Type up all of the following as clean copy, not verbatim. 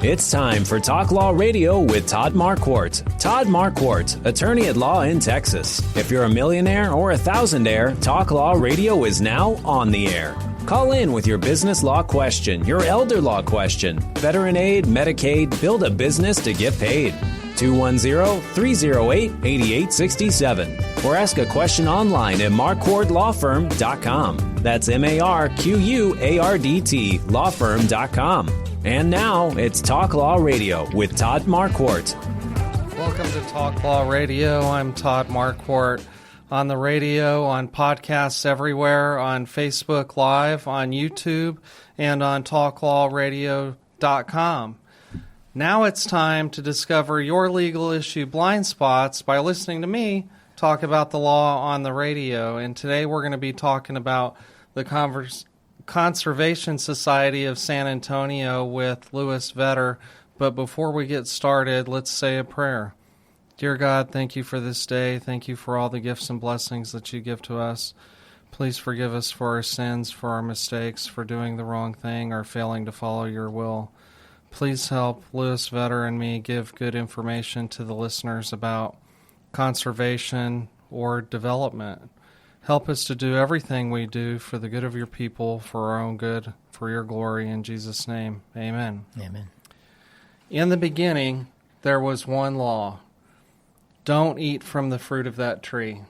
It's time for Talk Law Radio with Todd Marquardt. Todd Marquardt, attorney at law in Texas. If you're a millionaire or a thousandaire, Talk Law Radio is now on the air. Call in with your business law question, your elder law question, veteran aid, Medicaid, build a business to get paid. 210-308-8867. Or ask a question online at marquardtlawfirm.com. That's MARQUARDT lawfirm.com. And now it's Talk Law Radio with Todd Marquardt. Welcome to Talk Law Radio. I'm Todd Marquardt. On the radio, on podcasts everywhere, on Facebook Live, on YouTube, and on talklawradio.com. Now it's time to discover your legal issue blind spots by listening to me talk about the law on the radio. And today we're going to be talking about the Conservation Society of San Antonio with Louis Vedder. But before we get started, let's say a prayer. Dear God, thank you for this day. Thank you for all the gifts and blessings that you give to us. Please forgive us for our sins, for our mistakes, for doing the wrong thing or failing to follow your will. Please help Louis Vedder and me give good information to the listeners about conservation or development. Help us to do everything we do for the good of your people, for our own good, for your glory. In Jesus' name, amen. Amen. In the beginning, there was one law. Don't eat from the fruit of that tree.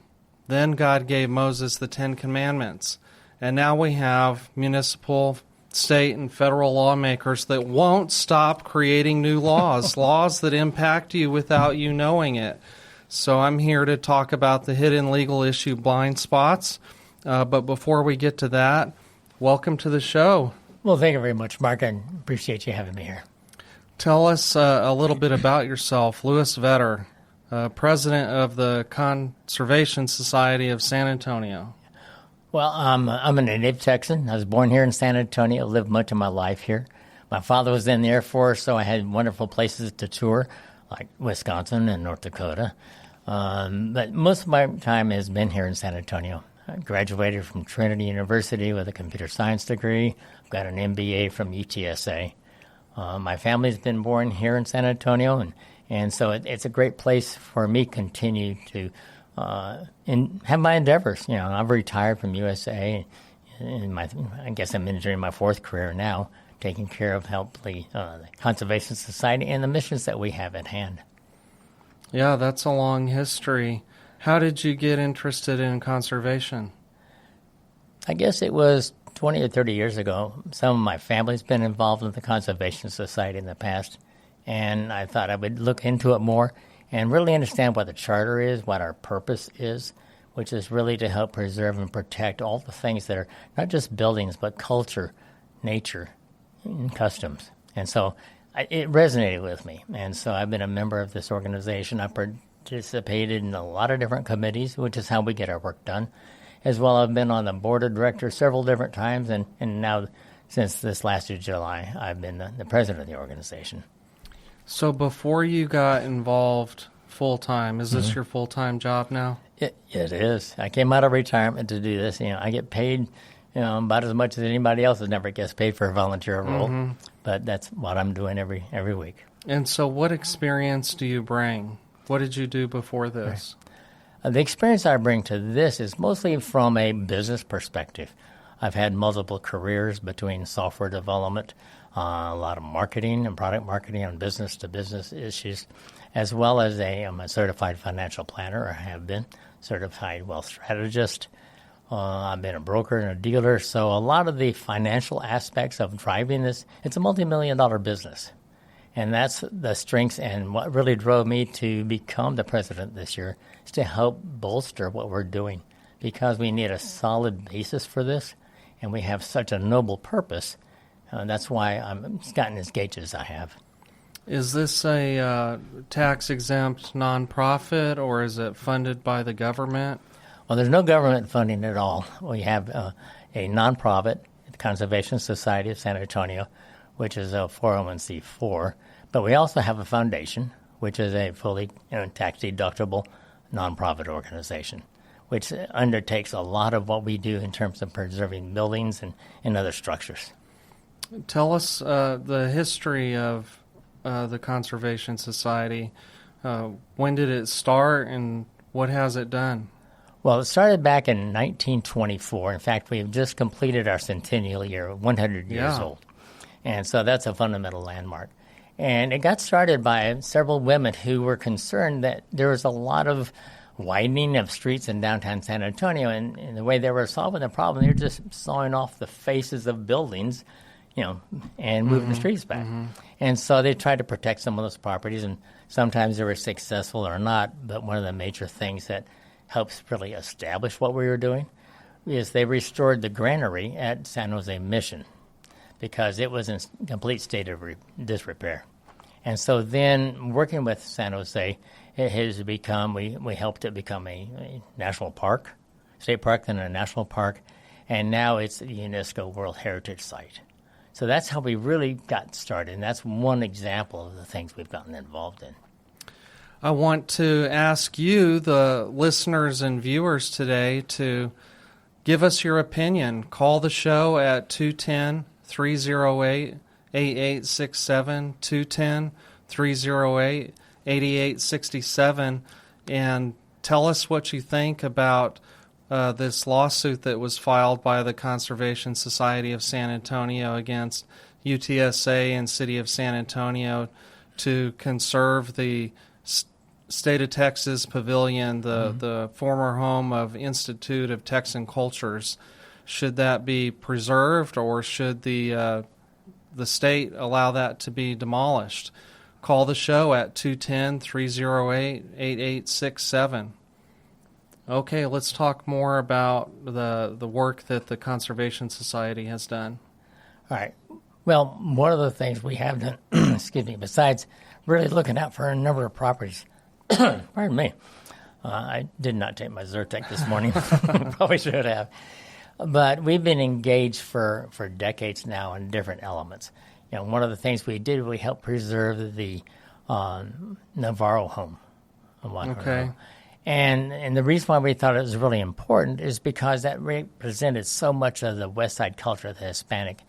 Then God gave Moses the 10 Commandments. And now we have municipal, state, and federal lawmakers that won't stop creating new laws, laws that impact you without you knowing it. So I'm here to talk about the hidden legal issue blind spots. But before we get to that, welcome to the show. Well, thank you very much, Mark. I appreciate you having me here. Tell us a little bit about yourself. Louis Vedder, president of the Conservation Society of San Antonio. Well, I'm a native Texan. I was born here in San Antonio, lived much of my life here. My father was in the Air Force, so I had wonderful places to tour, like Wisconsin and North Dakota. But most of my time has been here in San Antonio. I graduated from Trinity University with a computer science degree. I've got an MBA from UTSA. My family's been born here in San Antonio, and so it's a great place for me to continue to have my endeavors. You know, I've retired from USA, and I guess I'm entering my fourth career now, taking care of the Conservation Society and the missions that we have at hand. Yeah, that's a long history. How did you get interested in conservation? I guess it was 20 or 30 years ago. Some of my family's been involved in the Conservation Society in the past, and I thought I would look into it more and really understand what the charter is, what our purpose is, which is really to help preserve and protect all the things that are not just buildings, but culture, nature, and customs. And so it resonated with me. And so I've been a member of this organization. I participated in a lot of different committees, which is how we get our work done. As well, I've been on the board of directors several different times, and now, since this last year, July, I've been the president of the organization. So before you got involved full-time, is this your full-time job now? It is. I came out of retirement to do this. You know, I get paid about as much as anybody else that never gets paid for a volunteer role, but that's what I'm doing every week. And so what experience do you bring? What did you do before this? The experience I bring to this is mostly from a business perspective. I've had multiple careers between software development, a lot of marketing and product marketing on business-to-business issues, as well as I'm a certified financial planner, or have been, certified wealth strategist. I've been a broker and a dealer, so a lot of the financial aspects of driving this, it's a multi-million-dollar business. And that's the strengths, and what really drove me to become the president this year is to help bolster what we're doing, because we need a solid basis for this, and we have such a noble purpose. That's why I'm gotten as engaged as I have. Is this a tax-exempt nonprofit, or is it funded by the government? Well, there's no government funding at all. We have a nonprofit, the Conservation Society of San Antonio, which is a 401c4. But we also have a foundation, which is a fully tax-deductible nonprofit organization, which undertakes a lot of what we do in terms of preserving buildings and other structures. Tell us the history of the Conservation Society. When did it start, and what has it done? Well, it started back in 1924. In fact, we've just completed our centennial year, 100 years old. And so that's a fundamental landmark. And it got started by several women who were concerned that there was a lot of widening of streets in downtown San Antonio, and the way they were solving the problem, they were just sawing off the faces of buildings, and moving the streets back. And so they tried to protect some of those properties, and sometimes they were successful or not, but one of the major things that helps really establish what we were doing is they restored the granary at San Jose Mission because it was in complete state of disrepair. And so then working with San Jose, it has become, we helped it become a national park, state park, then a national park, and now it's a UNESCO World Heritage Site. So that's how we really got started, and that's one example of the things we've gotten involved in. I want to ask you, the listeners and viewers today, to give us your opinion. Call the show at 210-308-8867, 210-308-8867, and tell us what you think about this lawsuit that was filed by the Conservation Society of San Antonio against UTSA and City of San Antonio to conserve the State of Texas Pavilion, the former home of Institute of Texan Cultures. Should that be preserved, or should the state allow that to be demolished? Call the show at 210-308-8867. Okay, let's talk more about the work that the Conservation Society has done. All right. Well, one of the things we have done, besides really looking out for a number of properties, pardon me, I did not take my Zyrtec this morning. Probably should have. But we've been engaged for decades now in different elements. One of the things we did, we helped preserve the Navarro home. Okay. And the reason why we thought it was really important is because that represented so much of the West Side culture, the Hispanic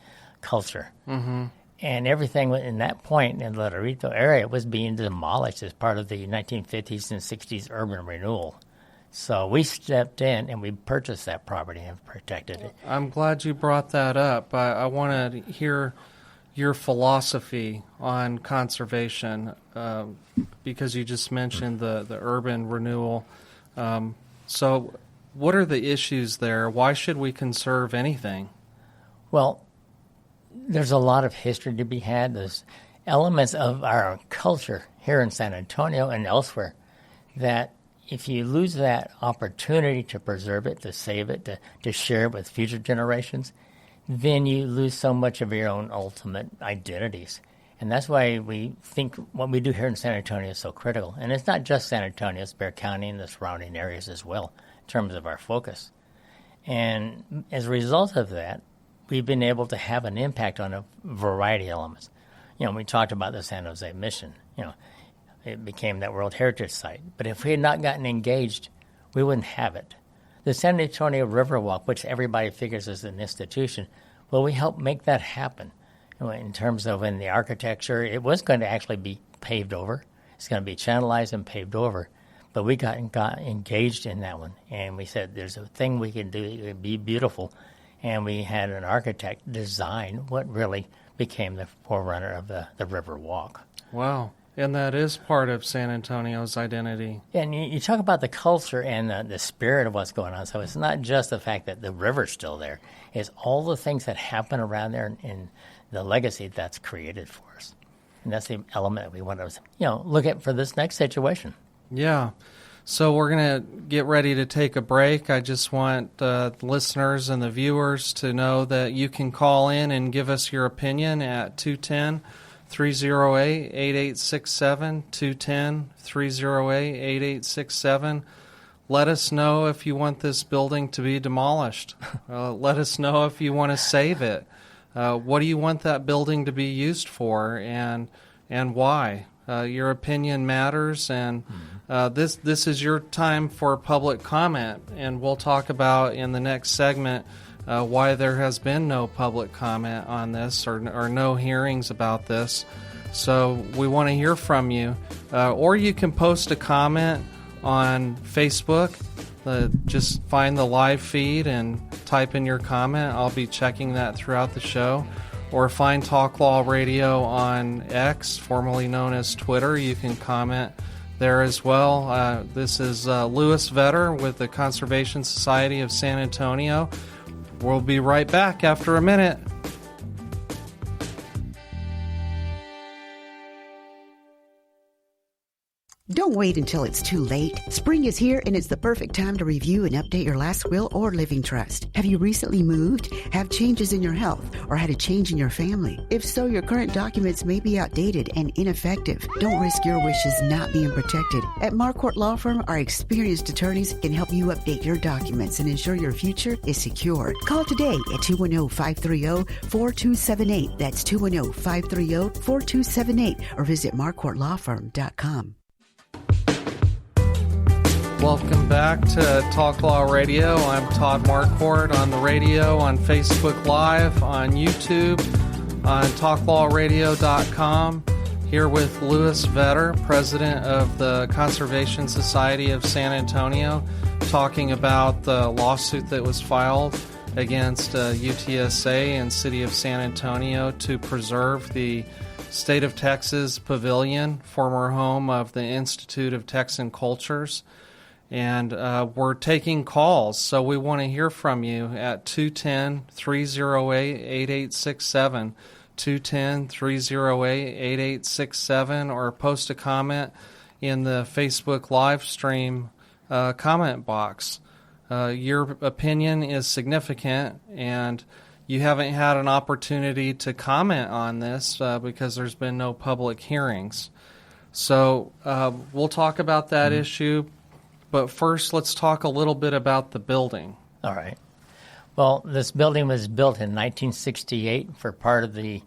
culture. Mm-hmm. And everything in that point in the Laredo area was being demolished as part of the 1950s and 60s urban renewal. So we stepped in and we purchased that property and protected it. I'm glad you brought that up. I want to hear your philosophy on conservation because you just mentioned the urban renewal. So what are the issues there? Why should we conserve anything? Well, there's a lot of history to be had. There's elements of our culture here in San Antonio and elsewhere that if you lose that opportunity to preserve it, to save it, to share it with future generations, then you lose so much of your own ultimate identities. And that's why we think what we do here in San Antonio is so critical. And it's not just San Antonio, it's Bexar County and the surrounding areas as well in terms of our focus. And as a result of that, we've been able to have an impact on a variety of elements. We talked about the San Jose Mission. It became that World Heritage Site. But if we had not gotten engaged, we wouldn't have it. The San Antonio Riverwalk, which everybody figures is an institution, well, we helped make that happen. In terms of in the architecture, it was going to actually be paved over. It's going to be channelized and paved over. But we got engaged in that one. And we said, there's a thing we can do. It would be beautiful. And we had an architect design what really became the forerunner of the Riverwalk. Wow. And that is part of San Antonio's identity. And you talk about the culture and the spirit of what's going on. So it's not just the fact that the river's still there. It's all the things that happen around there and the legacy that's created for us. And that's the element that we want to, look at for this next situation. Yeah. So we're going to get ready to take a break. I just want the listeners and the viewers to know that you can call in and give us your opinion at 210-308-8867, 210-308-8867. Let us know if you want this building to be demolished. Let us know if you want to save it. What do you want that building to be used for, and why? Your opinion matters, and this is your time for public comment, and we'll talk about in the next segment why there has been no public comment on this or no hearings about this. So we want to hear from you. Or you can post a comment on Facebook. Just find the live feed and type in your comment. I'll be checking that throughout the show. Or find Talk Law Radio on X, formerly known as Twitter. You can comment there as well. This is Louis Vetter with the Conservation Society of San Antonio. We'll be right back after a minute. Don't wait until it's too late. Spring is here, and it's the perfect time to review and update your last will or living trust. Have you recently moved, have changes in your health, or had a change in your family? If so, your current documents may be outdated and ineffective. Don't risk your wishes not being protected. At Marquardt Law Firm, our experienced attorneys can help you update your documents and ensure your future is secure. Call today at 210-530-4278. That's 210-530-4278, or visit marquardtlawfirm.com. Welcome back to Talk Law Radio. I'm Todd Marquardt on the radio, on Facebook Live, on YouTube, on talklawradio.com. Here with Louis Vetter, president of the Conservation Society of San Antonio, talking about the lawsuit that was filed against UTSA and City of San Antonio to preserve the State of Texas Pavilion, former home of the Institute of Texan Cultures. And we're taking calls, so we want to hear from you at 210-308-8867, 210-308-8867, or post a comment in the Facebook live stream comment box. Your opinion is significant, and you haven't had an opportunity to comment on this because there's been no public hearings. So we'll talk about that issue. But first, let's talk a little bit about the building. All right. Well, this building was built in 1968 for part of the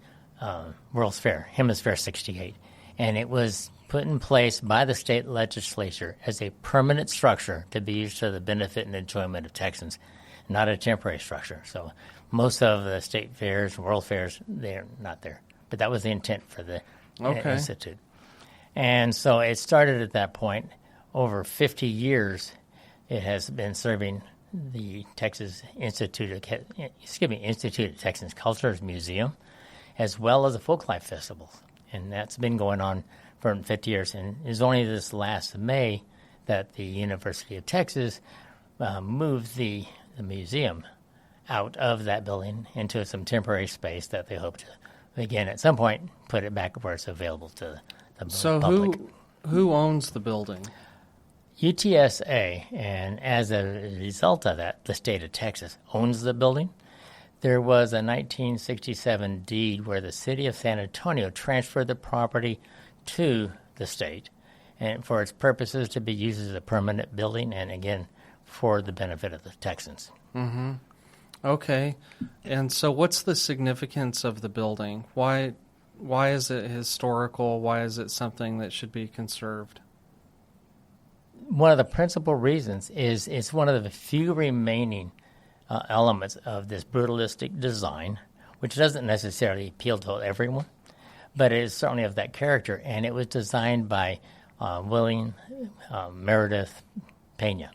World's Fair, Hemisphere 68. And it was put in place by the state legislature as a permanent structure to be used to the benefit and enjoyment of Texans, not a temporary structure. So most of the state fairs, world fairs, they're not there. But that was the intent for the Institute. And so it started at that point. Over 50 years, it has been serving the Institute of Texan Cultures Museum, as well as the Folklife Festival. And that's been going on for 50 years. And it's only this last May that the University of Texas moved the museum out of that building into some temporary space that they hope to, again, at some point, put it back where it's available to the public. So who owns the building? UTSA, and as a result of that, the state of Texas owns the building. There was a 1967 deed where the city of San Antonio transferred the property to the state, and for its purposes to be used as a permanent building, and again, for the benefit of the Texans. Mm-hmm. Okay. And so what's the significance of the building? Why is it historical? Why is it something that should be conserved? One of the principal reasons is it's one of the few remaining elements of this brutalistic design, which doesn't necessarily appeal to everyone, but it is certainly of that character. And it was designed by William Meredith Pena.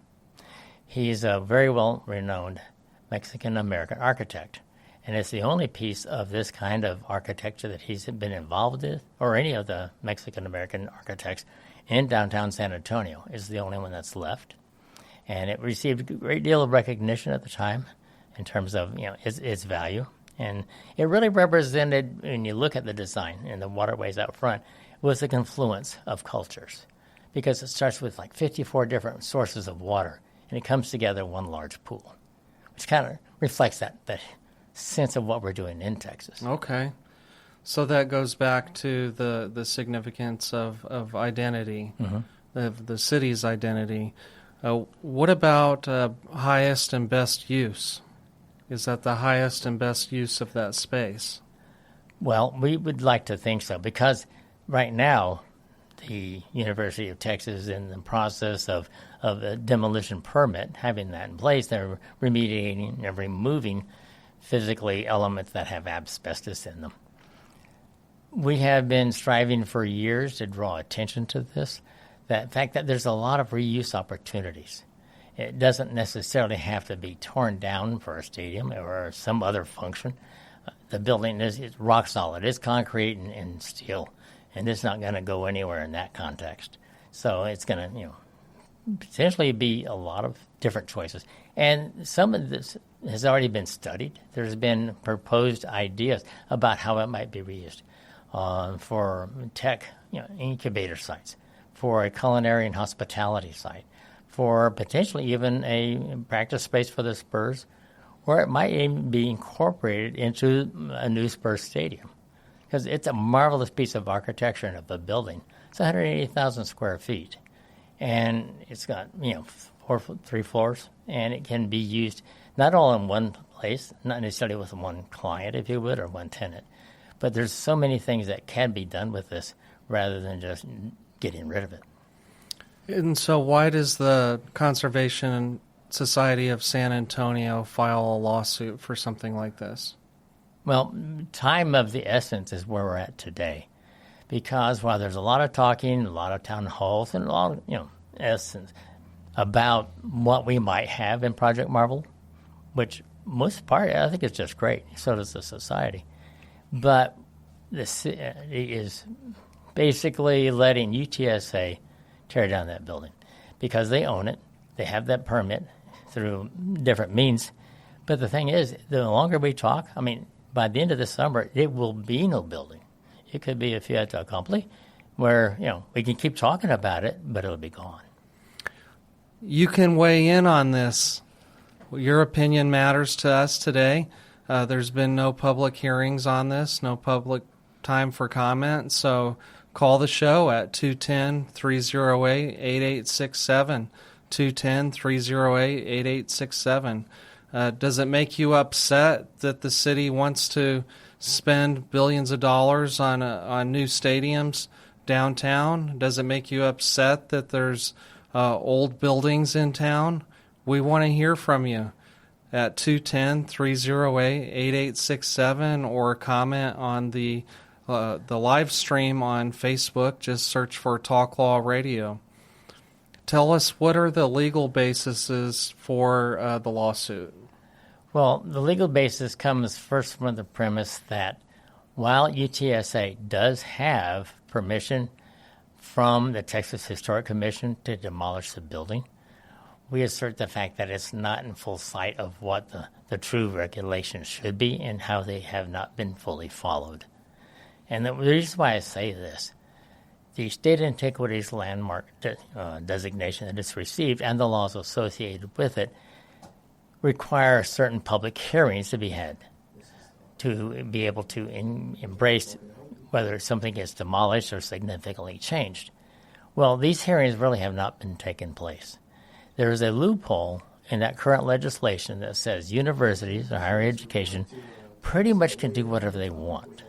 He's a very well-renowned Mexican-American architect, and it's the only piece of this kind of architecture that he's been involved with, or any of the Mexican-American architects in downtown San Antonio. Is the only one that's left. And it received a great deal of recognition at the time in terms of its value. And it really represented, when you look at the design and the waterways out front, was the confluence of cultures. Because it starts with like 54 different sources of water, and it comes together in one large pool, which kind of reflects that sense of what we're doing in Texas. Okay. So that goes back to the significance of identity, of the city's identity. What about highest and best use? Is that the highest and best use of that space? Well, we would like to think so, because right now the University of Texas is in the process of a demolition permit, having that in place. They're remediating and removing physically elements that have asbestos in them. We have been striving for years to draw attention to this, that fact that there's a lot of reuse opportunities. It doesn't necessarily have to be torn down for a stadium or some other function. The building is rock solid. It's concrete and steel, and it's not going to go anywhere in that context. So it's going to, potentially be a lot of different choices. And some of this has already been studied. There's been proposed ideas about how it might be reused for tech, incubator sites, for a culinary and hospitality site, for potentially even a practice space for the Spurs, or it might even be incorporated into a new Spurs stadium. Because it's a marvelous piece of architecture and of a building. It's 180,000 square feet. And it's got, 3 floors, and it can be used not all in one place, not necessarily with one client, if you would, or one tenant. But there's so many things that can be done with this rather than just getting rid of it. And so why does the Conservation Society of San Antonio file a lawsuit for something like this? Well, time of the essence is where we're at today. Because while there's a lot of talking, a lot of town halls, and a lot of, essence about what we might have in Project Marvel, which most part, I think it's just great. So does the society. But the city is basically letting UTSA tear down that building because they own it. They have that permit through different means. But the thing is, the longer we talk, by the end of the summer, it will be no building. It could be a fait accompli where, we can keep talking about it, but it'll be gone. You can weigh in on this. Your opinion matters to us today. There's been no public hearings on this, no public time for comment. So call the show at 210-308-8867, 210-308-8867. Does it make you upset that the city wants to spend billions of dollars on new stadiums downtown? Does it make you upset that there's old buildings in town? We want to hear from you at 210-308-8867 or comment on the live stream on Facebook. Just search for Talk Law Radio. Tell us, what are the legal bases for the lawsuit? Well, the legal basis comes first from the premise that while UTSA does have permission from the Texas Historic Commission to demolish the building, we assert the fact that it's not in full sight of what the true regulations should be and how they have not been fully followed. And the reason why I say this, the state antiquities landmark designation that it's received and the laws associated with it require certain public hearings to be had to be able to embrace whether something gets demolished or significantly changed. Well, these hearings really have not been taking place. There is a loophole in that current legislation that says universities or higher education pretty much can do whatever they want.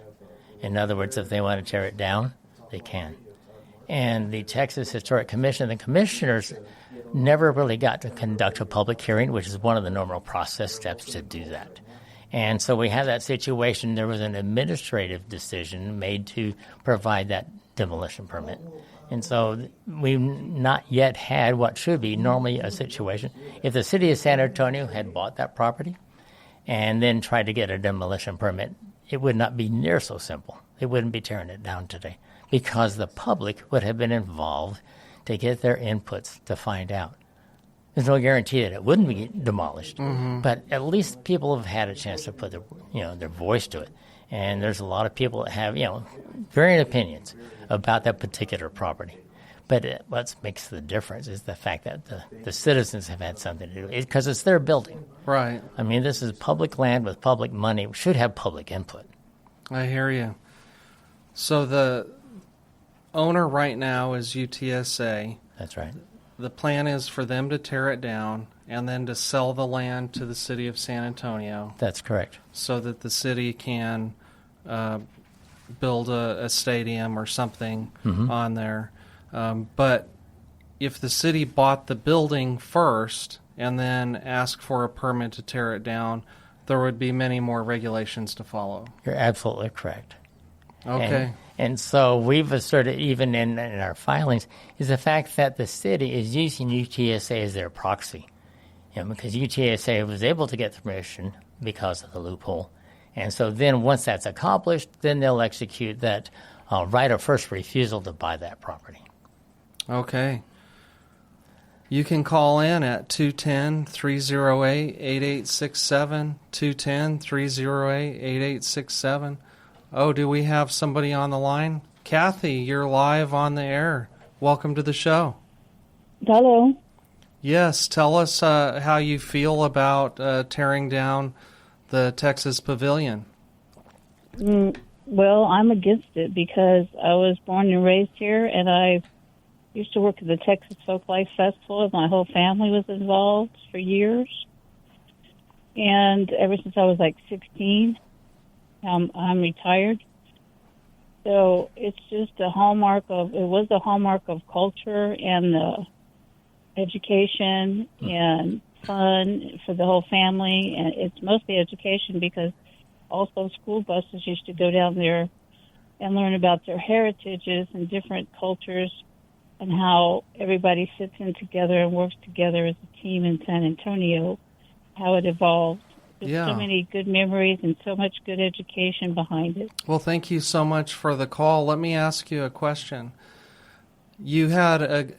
In other words, if they want to tear it down, they can. And the Texas Historic Commission, the commissioners never really got to conduct a public hearing, which is one of the normal process steps to do that. And so we have that situation. There was an administrative decision made to provide that demolition permit. And so we've not yet had what should be normally a situation. If the city of San Antonio had bought that property and then tried to get a demolition permit, it would not be near so simple. They wouldn't be tearing it down today because the public would have been involved to get their inputs to find out. There's no guarantee that it wouldn't be demolished, but at least people have had a chance to put their voice to it. And there's a lot of people that have, varying opinions about that particular property. But what makes the difference is the fact that the citizens have had something to do because it's their building. Right. This is public land with public money. We should have public input. I hear you. So the owner right now is UTSA. That's right. The plan is for them to tear it down and then to sell the land to the city of San Antonio. That's correct. So that the city can build a stadium or something on there. But if the city bought the building first and then asked for a permit to tear it down, there would be many more regulations to follow. You're absolutely correct. Okay. And so we've asserted, even in our filings, is the fact that the city is using UTSA as their proxy. Because UTSA was able to get the permission because of the loophole. And so then once that's accomplished, then they'll execute that right of first refusal to buy that property. Okay. You can call in at 210-308-8867, 210-308-8867. Oh, do we have somebody on the line? Kathy, you're live on the air. Welcome to the show. Hello. Yes, tell us how you feel about tearing down the Texas Pavilion. Well, I'm against it because I was born and raised here, and I used to work at the Texas Folklife Festival, and my whole family was involved for years. And ever since I was like 16, I'm retired. So it's just it was a hallmark of culture and education and fun for the whole family. And it's mostly education because also school buses used to go down there and learn about their heritages and different cultures and how everybody sits in together and works together as a team in San Antonio, how it evolved. There's so many good memories and so much good education behind it. Well, thank you so much for the call. Let me ask you a question. You had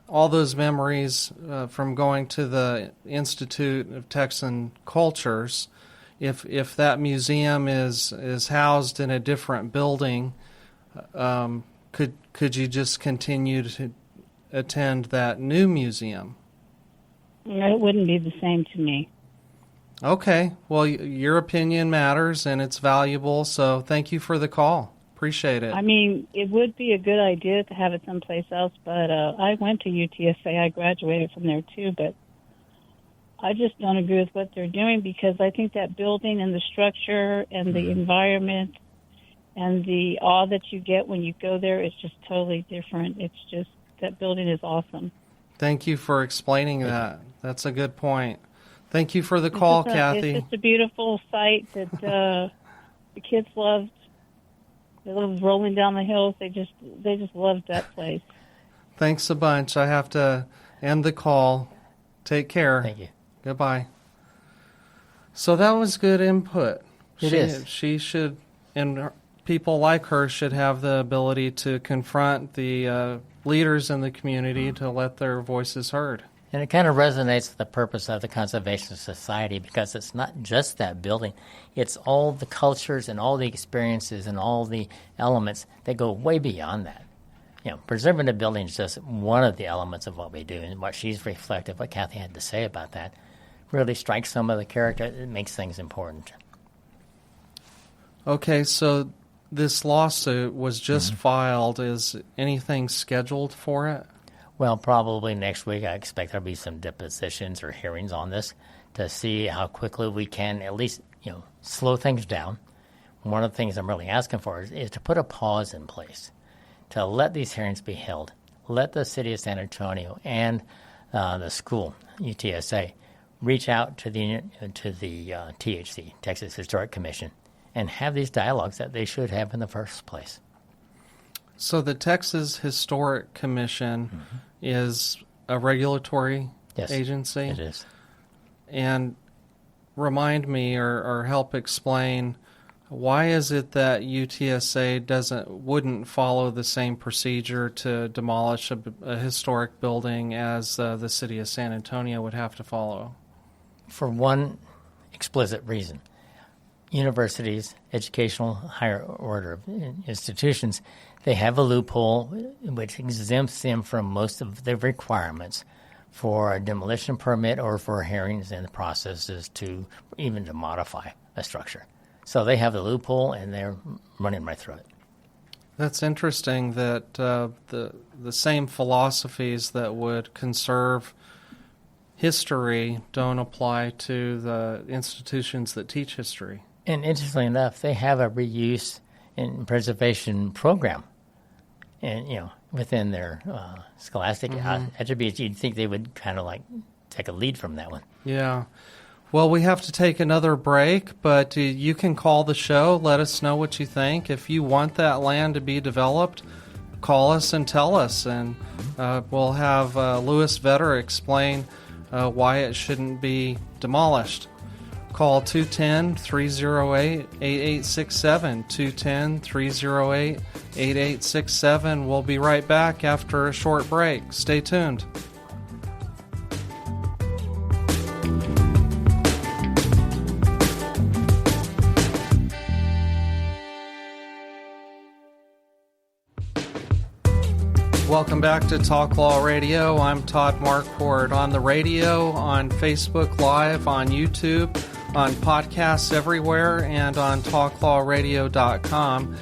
all those memories from going to the Institute of Texan Cultures. If that museum is housed in a different building, could you just continue to attend that new museum? It wouldn't be the same to me. Okay. Well, your opinion matters, and it's valuable, so thank you for the call. Appreciate it. I mean, it would be a good idea to have it someplace else, but I went to UTSA. I graduated from there, too, but I just don't agree with what they're doing because I think that building and the structure and the environment and the awe that you get when you go there is just totally different. It's just, that building is awesome. Thank you for explaining that. That's a good point. Thank you for the call, Kathy. It's just a beautiful site that the kids loved. They loved rolling down the hills. They just loved that place. Thanks a bunch. I have to end the call. Take care. Thank you. Goodbye. So that was good input. She should, and people like her should have the ability to confront the leaders in the community to let their voices heard. And it kind of resonates with the purpose of the Conservation Society because it's not just that building. It's all the cultures and all the experiences and all the elements that go way beyond that. Preserving the building is just one of the elements of what we do. And what she's reflected, what Kathy had to say about that, really strikes some of the character. It makes things important. Okay, so this lawsuit was just filed. Is anything scheduled for it? Well, probably next week. I expect there'll be some depositions or hearings on this to see how quickly we can at least, slow things down. One of the things I'm really asking for is to put a pause in place, to let these hearings be held, let the city of San Antonio and the school, UTSA, reach out to the THC, Texas Historic Commission, and have these dialogues that they should have in the first place. So the Texas Historic Commission is a regulatory agency? It is. And remind me or help explain, why is it that UTSA wouldn't follow the same procedure to demolish a historic building as the city of San Antonio would have to follow? For one explicit reason. Universities, educational higher order institutions, they have a loophole which exempts them from most of the requirements for a demolition permit or for hearings and processes to even to modify a structure. So they have the loophole and they're running right through it. That's interesting that the same philosophies that would conserve history don't apply to the institutions that teach history. And interestingly enough, they have a reuse and preservation program, and within their scholastic attributes. You'd think they would kind of like take a lead from that one. Yeah. Well, we have to take another break, but you can call the show. Let us know what you think. If you want that land to be developed, call us and tell us, and we'll have Louis Vetter explain why it shouldn't be demolished. Call 210-308-8867, 210-308-8867. We'll be right back after a short break. Stay tuned. Welcome back to Talk Law Radio. I'm Todd Marquardt. On the radio, on Facebook Live, on YouTube, on podcasts everywhere, and on talklawradio.com.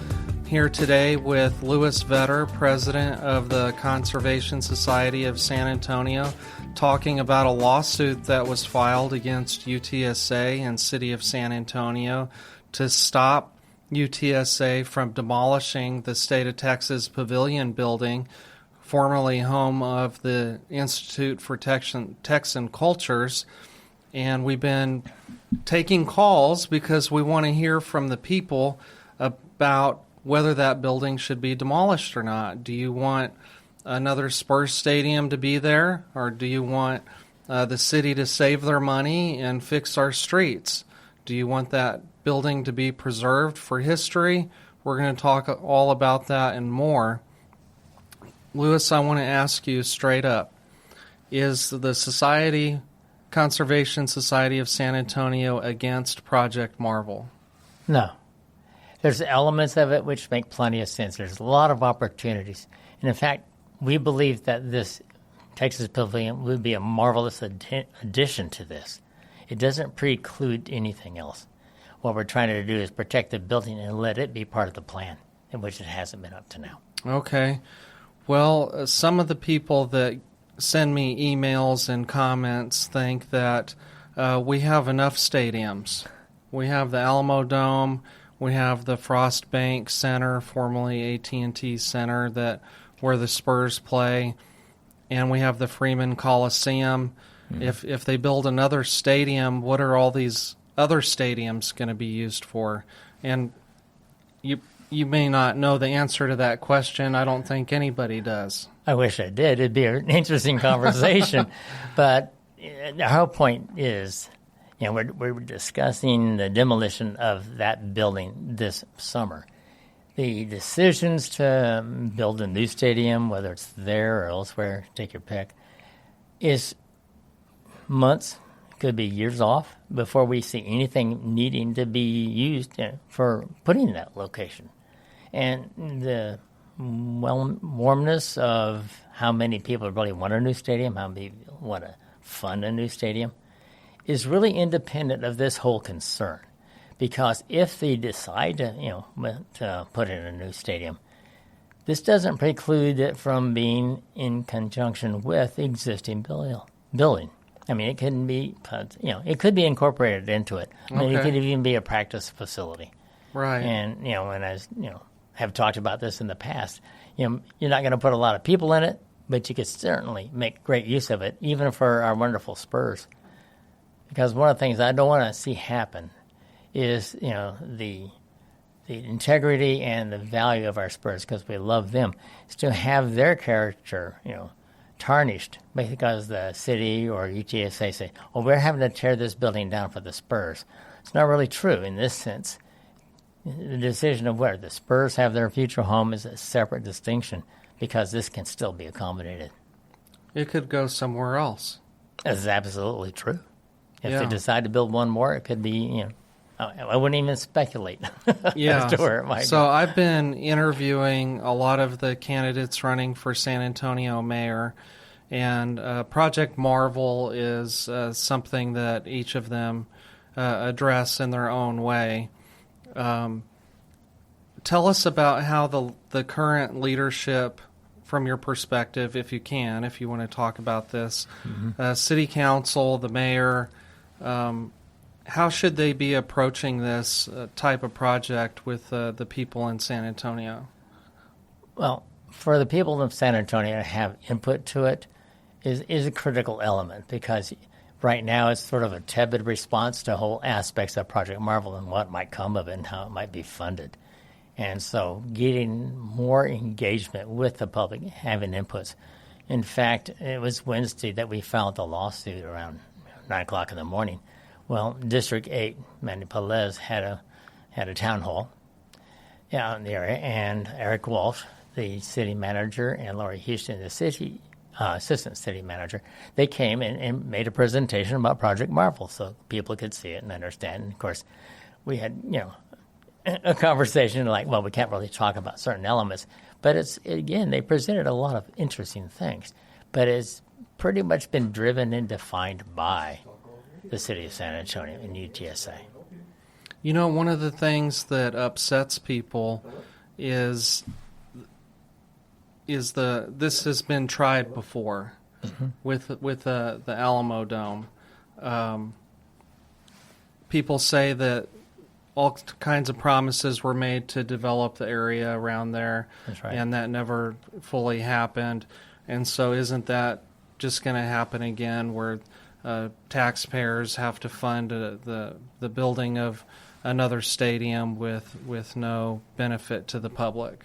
Here today with Louis Vetter, president of the Conservation Society of San Antonio, talking about a lawsuit that was filed against UTSA and City of San Antonio to stop UTSA from demolishing the State of Texas Pavilion building, formerly home of the Institute for Texan Cultures. And we've been taking calls because we want to hear from the people about whether that building should be demolished or not. Do you want another Spurs stadium to be there, or do you want the city to save their money and fix our streets? Do you want that building to be preserved for history? We're going to talk all about that and more. Louis, I want to ask you straight up, is the Conservation Society of San Antonio against Project Marvel? No. There's elements of it which make plenty of sense. There's a lot of opportunities. And in fact, we believe that this Texas Pavilion would be a marvelous addition to this. It doesn't preclude anything else. What we're trying to do is protect the building and let it be part of the plan, in which it hasn't been up to now. Okay. Well, some of the people that send me emails and comments think that we have enough stadiums. We have the Alamo Dome, we have the Frost Bank Center, formerly AT&T Center, where the Spurs play, and we have the Freeman Coliseum. Mm-hmm. If they build another stadium, what are all these other stadiums going to be used for? And you may not know the answer to that question. I don't think anybody does. I wish I did. It'd be an interesting conversation. But the whole point is, we're discussing the demolition of that building this summer. The decisions to build a new stadium, whether it's there or elsewhere, take your pick, is months, could be years off before we see anything needing to be used for putting in that location. And the warmness of how many people really want a new stadium, how many want to fund a new stadium, is really independent of this whole concern. Because if they decide to put in a new stadium, this doesn't preclude it from being in conjunction with the existing building. I mean, it can be, it could be incorporated into it. I mean, it could even be a practice facility. Right. And, and as, have talked about this in the past, you're not going to put a lot of people in it, but you could certainly make great use of it, even for our wonderful Spurs. Because one of the things I don't want to see happen is, the integrity and the value of our Spurs, because we love them, is to have their character, tarnished because the city or UTSA say, we're having to tear this building down for the Spurs. It's not really true in this sense. The decision of where the Spurs have their future home is a separate distinction, because this can still be accommodated. It could go somewhere else. That's absolutely true. If they decide to build one more, it could be, I wouldn't even speculate as to where it might go. I've been interviewing a lot of the candidates running for San Antonio mayor, and Project Marvel is something that each of them address in their own way. Tell us about how the current leadership, from your perspective, if you want to talk about this, city council, the mayor, how should they be approaching this type of project with the people in San Antonio? Well, for the people of San Antonio to have input to it is a critical element, because Right now, it's sort of a tepid response to whole aspects of Project Marvel and what might come of it and how it might be funded. And so getting more engagement with the public, having inputs. In fact, it was Wednesday that we filed the lawsuit around 9 o'clock in the morning. Well, District 8, Manny Pelez, had a town hall out in the area, and Eric Walsh, the city manager, and Lori Houston, the city assistant city manager, they came and made a presentation about Project Marvel so people could see it and understand. And of course, we had, a conversation like, well, we can't really talk about certain elements. But again, they presented a lot of interesting things. But it's pretty much been driven and defined by the city of San Antonio and UTSA. One of the things that upsets people is this has been tried before with the Alamo Dome. People say that all kinds of promises were made to develop the area around there, That's right. and that never fully happened. And so isn't that just going to happen again where taxpayers have to fund the building of another stadium with no benefit to the public?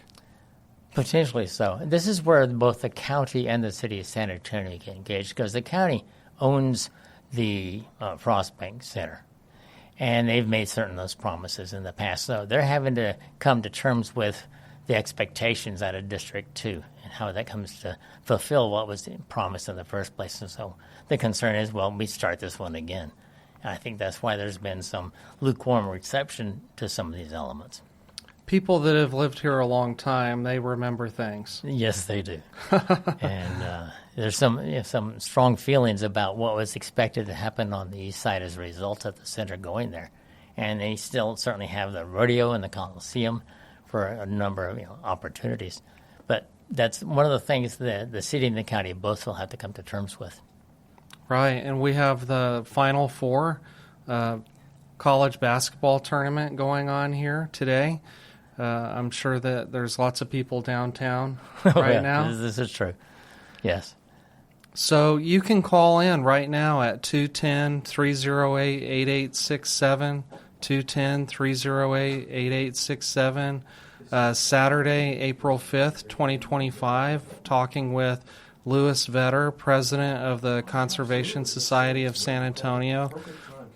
Potentially so. This is where both the county and the city of San Antonio get engaged because the county owns the Frost Bank Center, and they've made certain of those promises in the past. So they're having to come to terms with the expectations out of District 2 and how that comes to fulfill what was promised in the first place. And so the concern is, well, we start this one again. And I think that's why there's been some lukewarm reception to some of these elements. People that have lived here a long time, they remember things. Yes, they do. And there's some strong feelings about what was expected to happen on the east side as a result of the center going there. And they still certainly have the rodeo and the Coliseum for a number of opportunities. But that's one of the things that the city and the county both will have to come to terms with. Right, and we have the Final Four college basketball tournament going on here today. I'm sure that there's lots of people downtown right now. This is true. Yes. So you can call in right now at 210-308-8867, 210-308-8867, Saturday, April 5th, 2025, talking with Louis Vetter, president of the Conservation Society of San Antonio,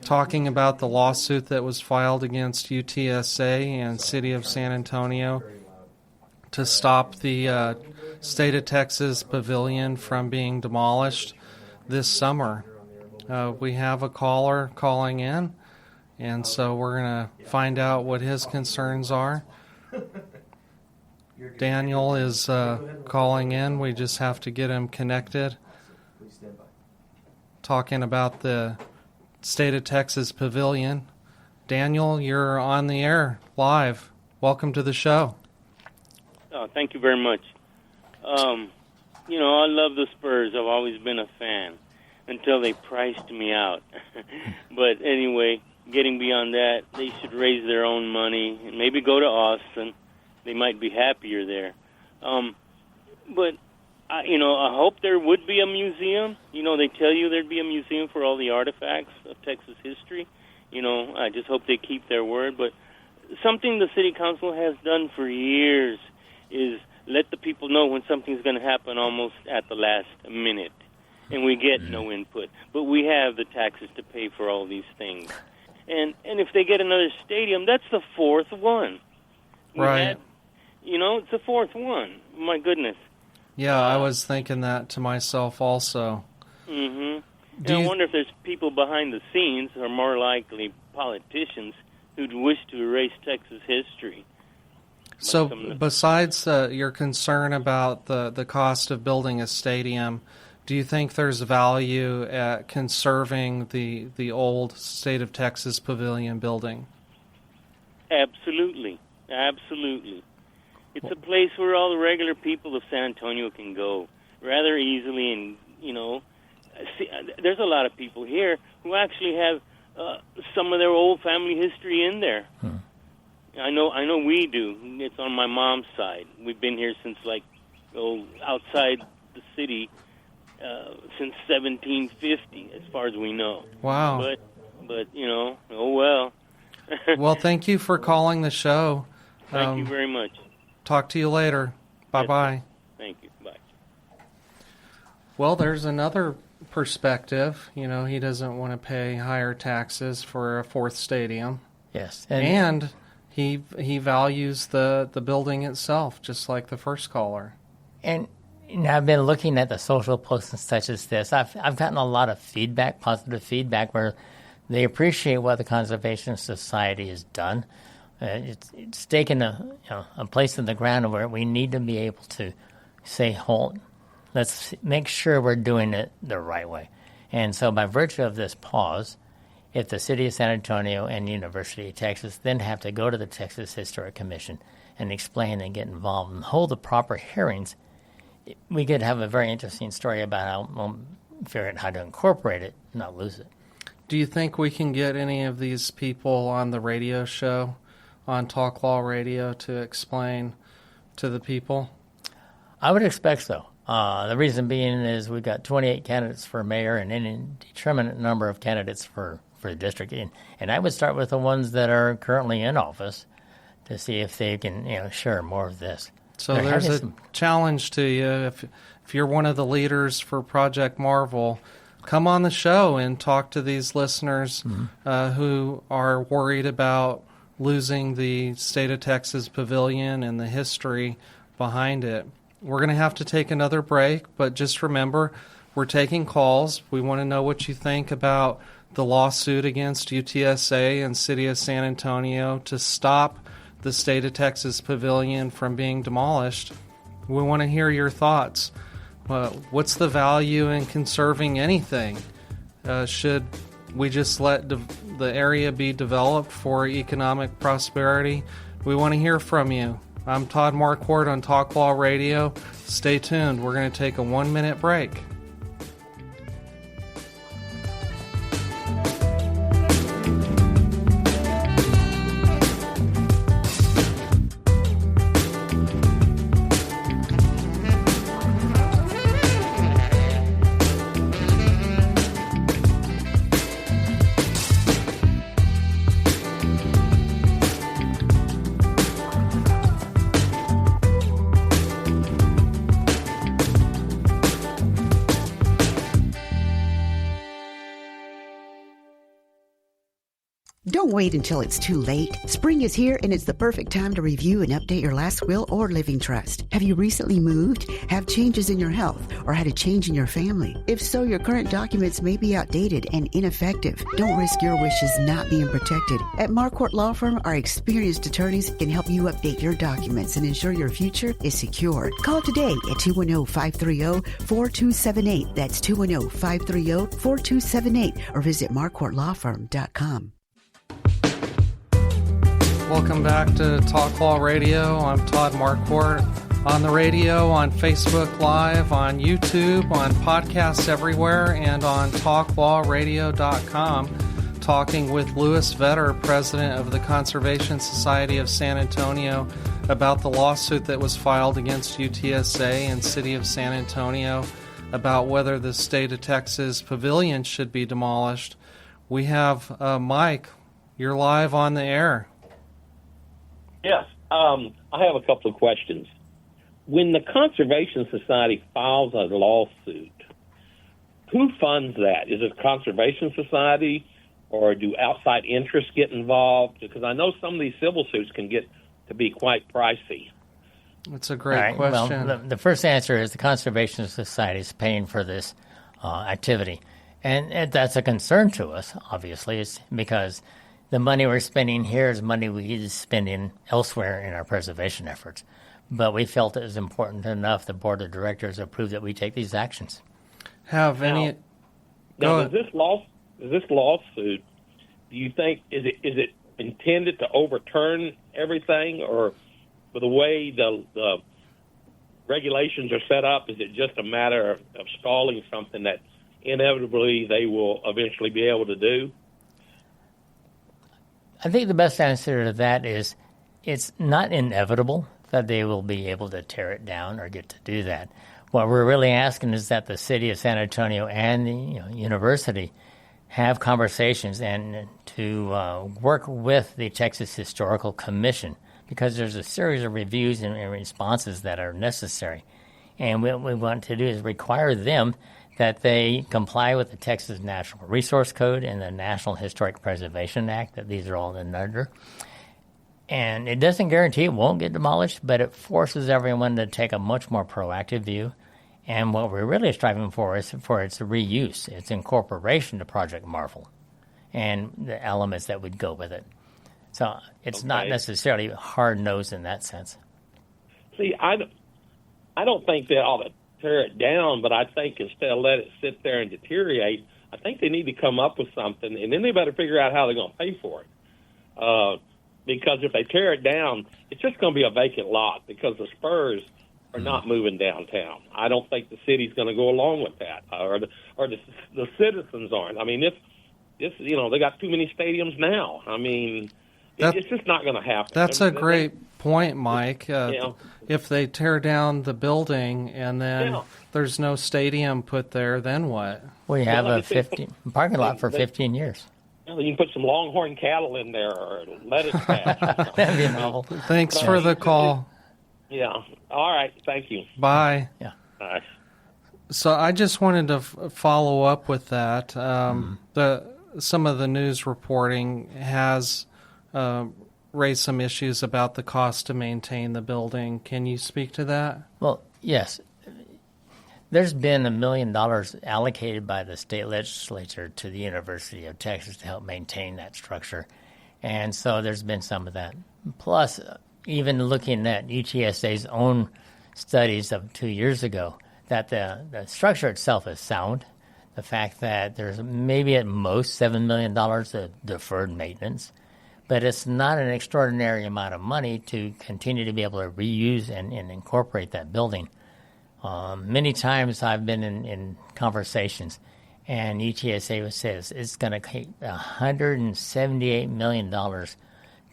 talking about the lawsuit that was filed against UTSA and City of San Antonio to stop the State of Texas Pavilion from being demolished this summer. We have a caller calling in, and so we're going to find out what his concerns are. Daniel is calling in. We just have to get him connected. Talking about the State of Texas Pavilion. Daniel, you're on the air live. Welcome to the show. Oh, thank you very much. I love the Spurs. I've always been a fan until they priced me out. But anyway, getting beyond that, they should raise their own money and maybe go to Austin. They might be happier there. But I hope there would be a museum. They tell you there'd be a museum for all the artifacts of Texas history. I just hope they keep their word. But something the city council has done for years is let the people know when something's going to happen almost at the last minute. And we get no input. But we have the taxes to pay for all these things. And if they get another stadium, that's the fourth one. Right. It's the fourth one. My goodness. Yeah, I was thinking that to myself also. Mm-hmm. I wonder if there's people behind the scenes, or more likely politicians, who'd wish to erase Texas history. So besides your concern about the cost of building a stadium, do you think there's value at conserving the old State of Texas Pavilion building? Absolutely. Absolutely. It's a place where all the regular people of San Antonio can go rather easily. And, there's a lot of people here who actually have some of their old family history in there. I know we do. It's on my mom's side. We've been here since, outside the city since 1750, as far as we know. Wow. But oh well. Well, thank you for calling the show. Thank you very much. Talk to you later. Bye-bye. Yes, thank you. Bye. Well, there's another perspective. He doesn't want to pay higher taxes for a fourth stadium. Yes. And he values the building itself, just like the first caller. And I've been looking at the social posts such as this. I've gotten a lot of feedback, positive feedback, where they appreciate what the Conservation Society has done. It's taken a place in the ground where we need to be able to say, hold, let's make sure we're doing it the right way. And so by virtue of this pause, if the City of San Antonio and University of Texas then have to go to the Texas Historic Commission and explain and get involved and hold the proper hearings, we could have a very interesting story about how figure out how to incorporate it, not lose it. Do you think we can get any of these people on the radio show, on Talk Law Radio, to explain to the people? I would expect so. The reason being is we've got 28 candidates for mayor and an indeterminate number of candidates for the district. And I would start with the ones that are currently in office to see if they can share more of this. So there's a challenge to you. If you're one of the leaders for Project Marvel, come on the show and talk to these listeners who are worried about losing the State of Texas Pavilion and the history behind it. We're going to have to take another break, but just remember, we're taking calls. We want to know what you think about the lawsuit against UTSA and City of San Antonio to stop the State of Texas Pavilion from being demolished. We want to hear your thoughts. What's the value in conserving anything? Should we just let the area be developed for economic prosperity? We want to hear from you. I'm Todd Marquardt on Talk Law Radio. Stay tuned. We're going to take a 1-minute break. Don't wait until it's too late. Spring is here and it's the perfect time to review and update your last will or living trust. Have you recently moved, have changes in your health, or had a change in your family? If so, your current documents may be outdated and ineffective. Don't risk your wishes not being protected. At Marquardt Law Firm, our experienced attorneys can help you update your documents and ensure your future is secure. Call today at 210-530-4278. That's 210-530-4278 or visit marquardtlawfirm.com. Welcome back to Talk Law Radio. I'm Todd Marquardt. On the radio, on Facebook Live, on YouTube, on podcasts everywhere, and on talklawradio.com, talking with Louis Vetter, president of the Conservation Society of San Antonio, about the lawsuit that was filed against UTSA and City of San Antonio about whether the State of Texas Pavilion should be demolished. We have Mike. You're live on the air. Yes. I have a couple of questions. When the Conservation Society files a lawsuit, who funds that? Is it Conservation Society, or do outside interests get involved? Because I know some of these civil suits can get to be quite pricey. That's a great question. Well, the first answer is the Conservation Society is paying for this activity. And that's a concern to us, obviously, it's because the money we're spending here is money we could spend elsewhere in our preservation efforts. But we felt it was important enough the board of directors approved that we take these actions. Now, is this lawsuit, do you think, is it intended to overturn everything, or with the way the regulations are set up, is it just a matter of stalling something that inevitably they will eventually be able to do? I think the best answer to that is it's not inevitable that they will be able to tear it down or get to do that. What we're really asking is that the city of San Antonio and the university have conversations and to work with the Texas Historical Commission, because there's a series of reviews and responses that are necessary. And what we want to do is require them that they comply with the Texas National Resource Code and the National Historic Preservation Act, that these are all under. And it doesn't guarantee it won't get demolished, but it forces everyone to take a much more proactive view. And what we're really striving for is for its reuse, its incorporation to Project Marvel, and the elements that would go with it. So it's not necessarily hard-nosed in that sense. See, I don't think they ought to tear it down, but I think instead of let it sit there and deteriorate, I think they need to come up with something, and then they better figure out how they're going to pay for it. Because if they tear it down, it's just going to be a vacant lot, because the Spurs are not moving downtown. I don't think the city's going to go along with that, or the citizens aren't. I mean, it's they got too many stadiums now. I mean, it's just not going to happen. That's a great point, Mike. If they tear down the building and then there's no stadium put there, then what? We have a parking lot for 15 years. You can put some Longhorn cattle in there or let it pass. That'd be novel. Thanks for the call. Yeah. All right. Thank you. Bye. Yeah. Bye. So I just wanted to follow up with that. Some of the news reporting has raised some issues about the cost to maintain the building. Can you speak to that? Well, yes. There's been $1 million allocated by the state legislature to the University of Texas to help maintain that structure. And so there's been some of that. Plus, even looking at UTSA's own studies of 2 years ago, that the structure itself is sound. The fact that there's maybe at most $7 million of deferred maintenance, but it's not an extraordinary amount of money to continue to be able to reuse and incorporate that building. Many times I've been in conversations, and UTSA says it's going to take $178 million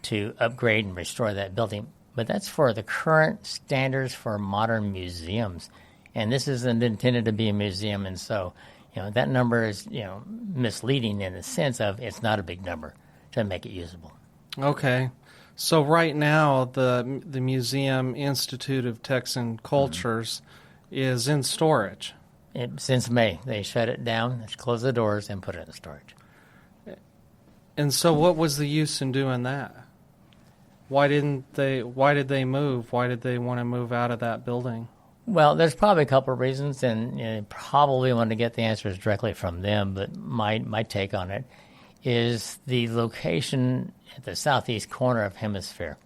to upgrade and restore that building. But that's for the current standards for modern museums. And this isn't intended to be a museum, and so that number is misleading in the sense of it's not a big number to make it usable. Okay. So right now the museum Institute of Texan Cultures is in storage. Since May. They shut it down, closed the doors, and put it in storage. And so what was the use in doing that? Why did they move? Why did they want to move out of that building? Well, there's probably a couple of reasons, and probably want to get the answers directly from them, but my take on it is the location at the southeast corner of Hemisphere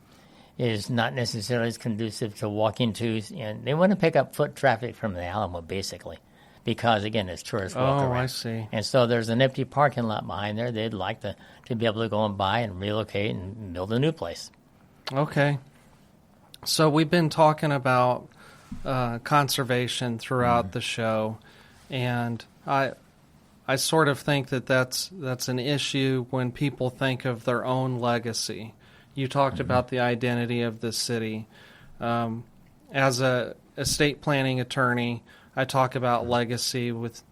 is not necessarily as conducive to walking to, and they want to pick up foot traffic from the Alamo, basically, because, again, it's tourists walk around. Oh, I see. And so there's an empty parking lot behind there. They'd like to be able to go and buy and relocate and build a new place. Okay. So we've been talking about conservation throughout the show, and I sort of think that's an issue when people think of their own legacy. You talked about the identity of the city. As a estate planning attorney, I talk about legacy with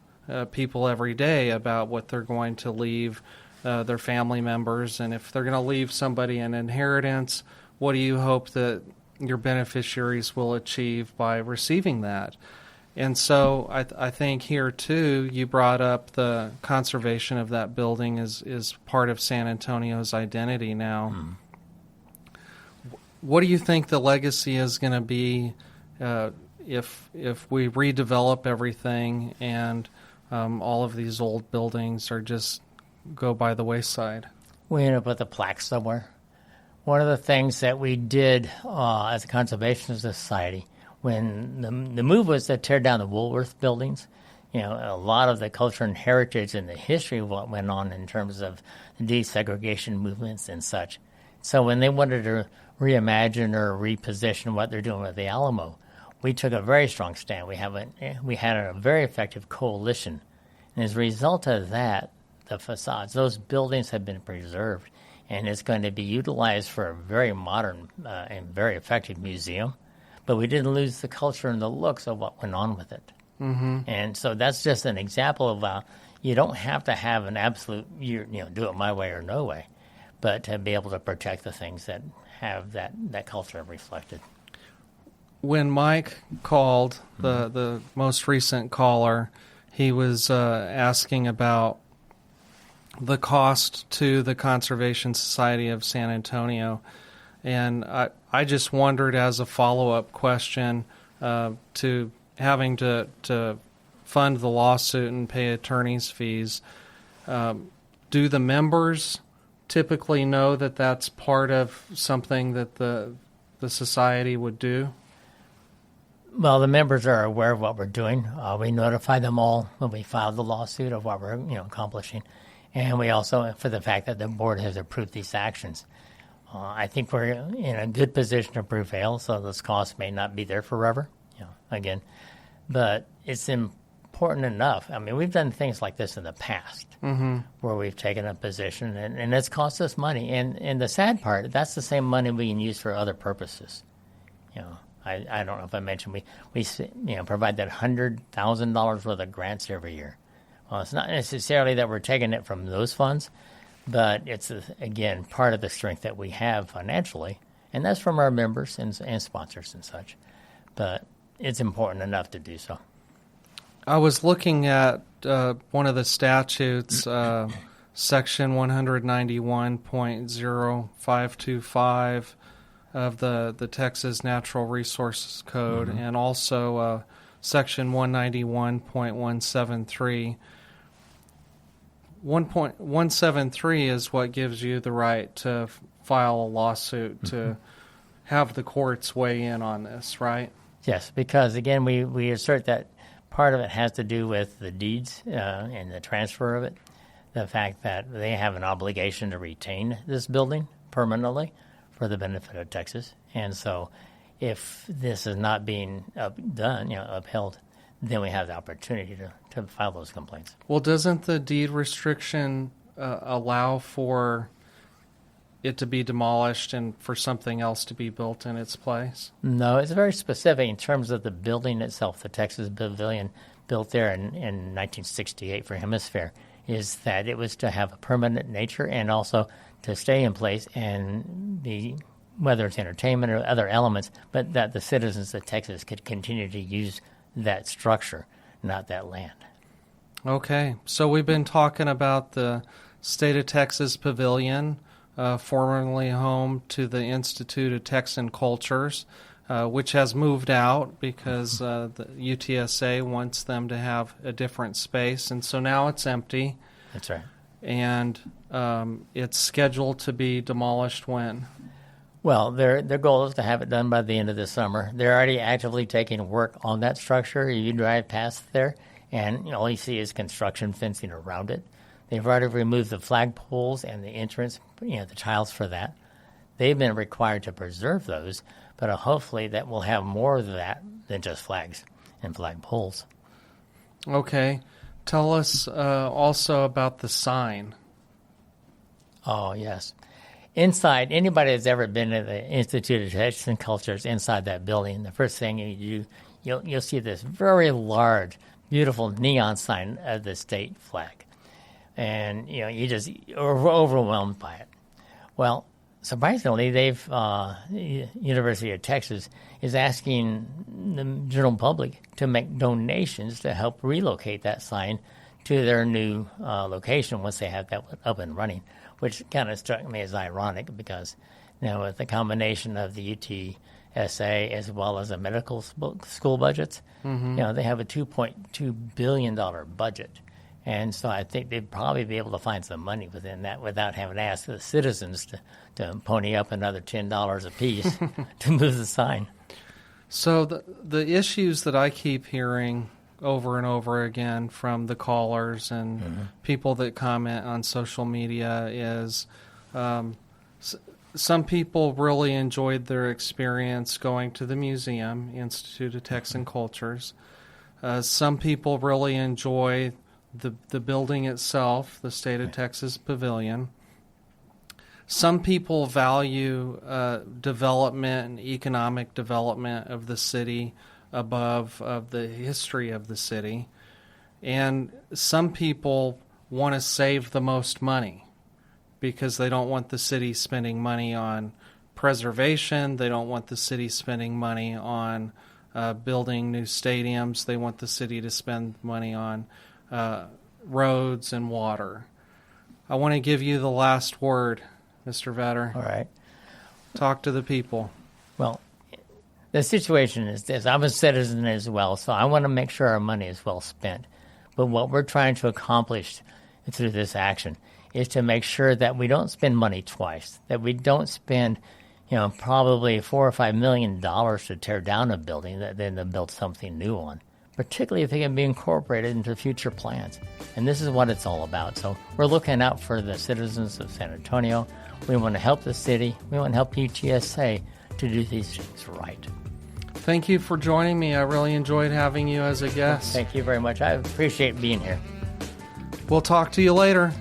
people every day about what they're going to leave their family members, and if they're going to leave somebody an inheritance, what do you hope that your beneficiaries will achieve by receiving that? And so I think here, too, you brought up the conservation of that building is part of San Antonio's identity now. What do you think the legacy is going to be if we redevelop everything and all of these old buildings are just go by the wayside? We end up with a plaque somewhere. One of the things that we did as a conservation society when the move was to tear down the Woolworth buildings, a lot of the culture and heritage and the history of what went on in terms of desegregation movements and such. So when they wanted to reimagine or reposition what they're doing with the Alamo, we took a very strong stand. We had a very effective coalition. And as a result of that, the facades, those buildings have been preserved, and it's going to be utilized for a very modern and very effective museum. but we didn't lose the culture and the looks of what went on with it. Mm-hmm. And so that's just an example of you don't have to have an absolute, do it my way or no way, but to be able to protect the things that have that culture reflected. When Mike called, the most recent caller, he was asking about the cost to the Conservation Society of San Antonio. And I just wondered, as a follow-up question to having to fund the lawsuit and pay attorney's fees, do the members typically know that that's part of something that the society would do? Well, the members are aware of what we're doing. We notify them all when we file the lawsuit of what we're accomplishing. And we also, for the fact that the board has approved these actions. I think we're in a good position to prevail, so those costs may not be there forever, again. But it's important enough. I mean, we've done things like this in the past where we've taken a position, and it's cost us money. And the sad part, that's the same money we can use for other purposes. I don't know if I mentioned, we provide that $100,000 worth of grants every year. Well, it's not necessarily that we're taking it from those funds, but it's, again, part of the strength that we have financially, and that's from our members and sponsors and such. But it's important enough to do so. I was looking at one of the statutes, Section 191.0525 of the Texas Natural Resources Code, and also Section 191.173. 1.173 is what gives you the right to file a lawsuit to have the courts weigh in on this, right? Yes, because, again, we assert that part of it has to do with the deeds and the transfer of it, the fact that they have an obligation to retain this building permanently for the benefit of Texas. And so if this is not being upheld, then we have the opportunity to file those complaints. Well, doesn't the deed restriction allow for it to be demolished and for something else to be built in its place? No, it's very specific in terms of the building itself. The Texas Pavilion, built there in 1968 for Hemisphere, is that it was to have a permanent nature and also to stay in place and be, whether it's entertainment or other elements, but that the citizens of Texas could continue to use that structure, not that land. Okay, so we've been talking about the State of Texas Pavilion, formerly home to the Institute of Texan Cultures, which has moved out because the UTSA wants them to have a different space, and so now it's empty. That's right. And it's scheduled to be demolished when? Well, their goal is to have it done by the end of the summer. They're already actively taking work on that structure. You drive past there, and all you see is construction fencing around it. They've already removed the flagpoles and the entrance, the tiles for that. They've been required to preserve those, but hopefully that will have more of that than just flags and flagpoles. Okay. Tell us also about the sign. Oh, yes. Inside, anybody that's ever been to the Institute of Texan Cultures inside that building, the first thing you do, you'll see this very large, beautiful neon sign of the state flag. And, you just are overwhelmed by it. Well, surprisingly, University of Texas is asking the general public to make donations to help relocate that sign to their new location once they have that up and running, which kind of struck me as ironic because, with the combination of the UTSA as well as the medical school budgets, they have a $2.2 billion budget. And so I think they'd probably be able to find some money within that without having to ask the citizens to pony up another $10 apiece to move the sign. So the issues that I keep hearing over and over again from the callers and people that comment on social media is some people really enjoyed their experience going to the museum, Institute of Texan Cultures. Some people really enjoy the building itself, the State of Texas Pavilion. some people value development and economic development of the city above of the history of the city. And some people want to save the most money because they don't want the city spending money on preservation. They don't want the city spending money on building new stadiums. They want the city to spend money on roads and water. I want to give you the last word, Mr. Vetter. All right. Talk to the people. Well, the situation is this. I'm a citizen as well, so I want to make sure our money is well spent. But what we're trying to accomplish through this action is to make sure that we don't spend money twice, that we don't spend, probably $4 or $5 million to tear down a building that then to build something new on, particularly if it can be incorporated into future plans. And this is what it's all about. So we're looking out for the citizens of San Antonio. We want to help the city. We want to help UTSA to do these things right. Thank you for joining me. I really enjoyed having you as a guest. Thank you very much. I appreciate being here. We'll talk to you later.